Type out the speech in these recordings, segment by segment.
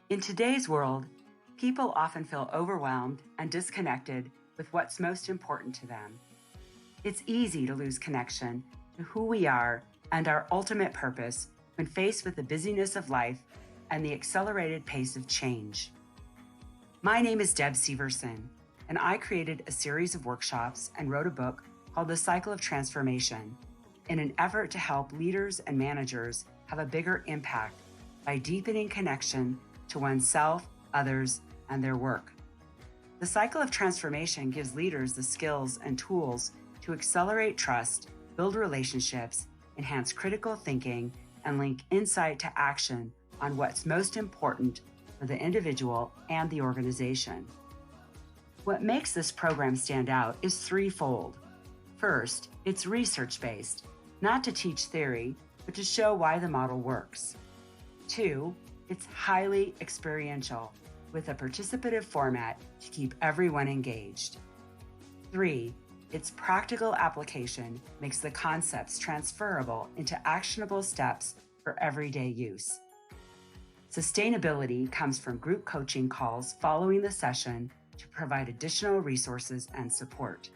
In today's world, people often feel overwhelmed and disconnected with what's most important to them. It's easy to lose connection to who we are and our ultimate purpose when faced with the busyness of life and the accelerated pace of change. My name is Deb Siverson, and I created a series of workshops and wrote a book called The Cycle of Transformation in an effort to help leaders and managers have a bigger impact by deepening connection to oneself, others, and their work. The cycle of transformation gives leaders the skills and tools to accelerate trust, build relationships, enhance critical thinking, and link insight to action on what's most important for the individual and the organization. What makes this program stand out is threefold. First, it's research-based, not to teach theory, but to show why the model works. Two, it's highly experiential, with a participative format to keep everyone engaged. Three, its practical application makes the concepts transferable into actionable steps for everyday use. Sustainability comes from group coaching calls following the session to provide additional resources and support.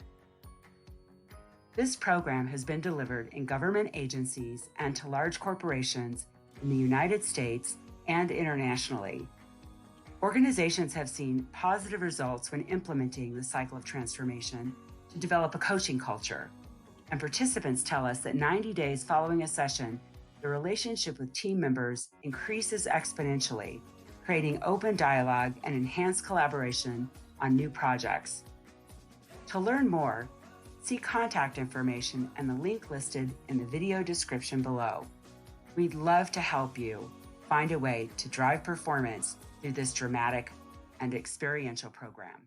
This program has been delivered in government agencies and to large corporations in the United States and internationally. Organizations have seen positive results when implementing the cycle of transformation to develop a coaching culture. And participants tell us that 90 days following a session, the relationship with team members increases exponentially, creating open dialogue and enhanced collaboration on new projects. To learn more, see contact information and the link listed in the video description below. We'd love to help you find a way to drive performance through this dramatic and experiential program.